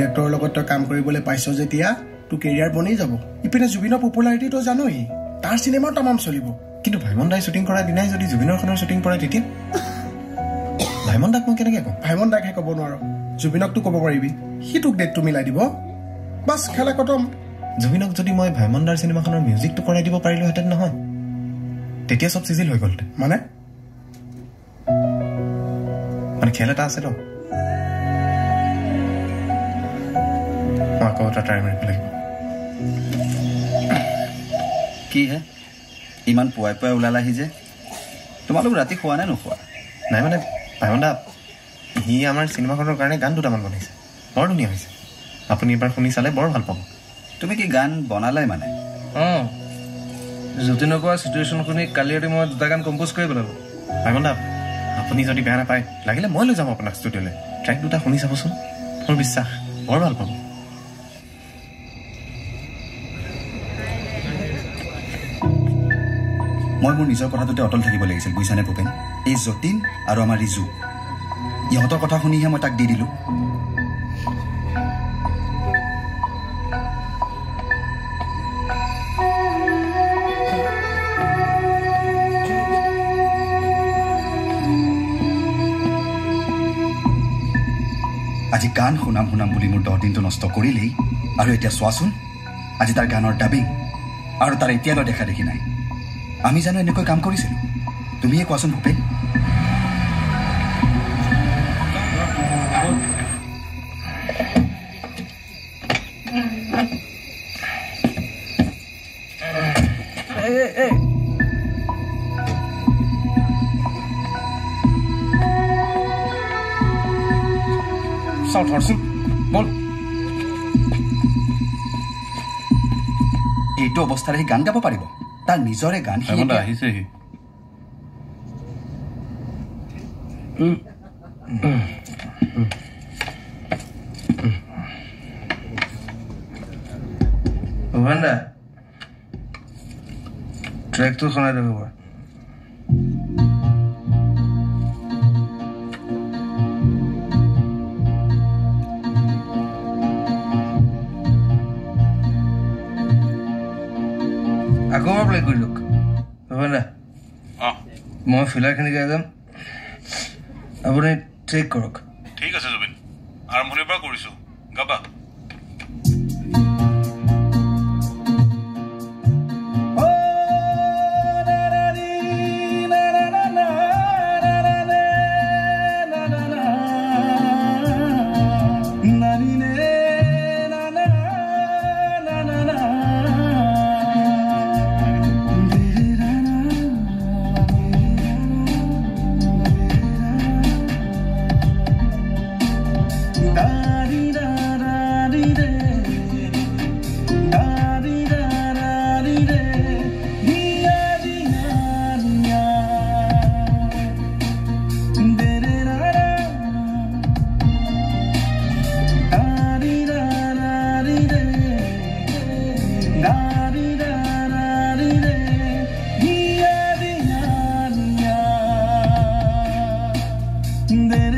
ডিৰেক্টৰৰ লগত তই কাম কৰিবলৈ পাইছ যেতিয়া তোৰ কেৰিয়াৰ বনি যাব ইপিনে জুবিনৰ পপুলাৰিটি তই জানই তাৰ চিনেমাও তামাম চলিব কিন্তু ভাইমন দাই শ্বুটিং কৰা দিনাই যদি জুবিনৰ খনৰ শ্বুটিং পৰে তেতিয়া ভাইমন দাক মই কেনেকৈ ক'ম ভাইমন দাকহে ক'ব নোৱাৰো জুবিনকতো ক'ব পাৰিবি সি তোক ডেটটো মিলাই দিব বাছ খেলা খতম জুবিনক যদি মই ভাইমন দাৰ চিনেমাখনৰ মিউজিকটো কৰাই দিব পাৰিলোহেঁতেন নহয় তেতিয়া চব চিজিল হৈ গ'ল মানে খেল এটা আছে ন আকৌ এটা ট্ৰাই মাৰিব লাগিব কি হে ইমান পুৱাই পুৱাই ওলালাহি যে তোমালোক ৰাতি খোৱা নে নোখোৱা নাই মানে ভাইমন দা সি আমাৰ চিনেমাখনৰ কাৰণে গান দুটামান বনাইছে বৰ ধুনীয়া হৈছে আপুনি এবাৰ শুনি চালে বৰ ভাল পাব তুমি কি গান বনালাই মানে অঁ যতীনৰ কোৱা চিটুৱেশ্যন শুনি কালি ৰাতি মই দুটা গান কম্প'জ কৰি পেলালোঁ ভাইমন দা আপুনি যদি বেয়া নাপায় লাগিলে মই লৈ যাম আপোনাক ষ্টুডিঅ'লৈ ট্ৰেক দুটা শুনি চাবচোন মোৰ বিশ্বাস বৰ ভাল পাব মই মোৰ নিজৰ কথাটোতে অটল থাকিব লাগিছিল বুজিছানে ভূপেন এই যতীন আৰু আমাৰ ৰিজু ইহঁতৰ কথা শুনিহে মই তাক দি দিলোঁ আজি গান শুনাম বুলি মোৰ 10 দিনটো নষ্ট কৰিলেই আৰু এতিয়া চোৱাচোন আজি তাৰ গানৰ ডাবিং আৰু তাৰ এতিয়ালৈ দেখা দেখি নাই আমি জানো এনেকৈ কাম কৰিছিলোঁ তুমিয়ে কোৱাচোন ভূপেন বল এইটো অৱস্থাৰে সি গান গাব পাৰিব তাৰ নিজৰে গান আহিছেহি ভূপেন দা ট্ৰেকটো শুনাই দিব বাৰু আকৌ এবাৰ প্লে কৰি দিয়ক ভূপেন দা মই ফিলাৰখিনি গাই যাম আপুনি ট্ৰেক কৰক ঠিক আছে জুবিন আৰম্ভণিৰ পৰা কৰিছোঁ গাবা de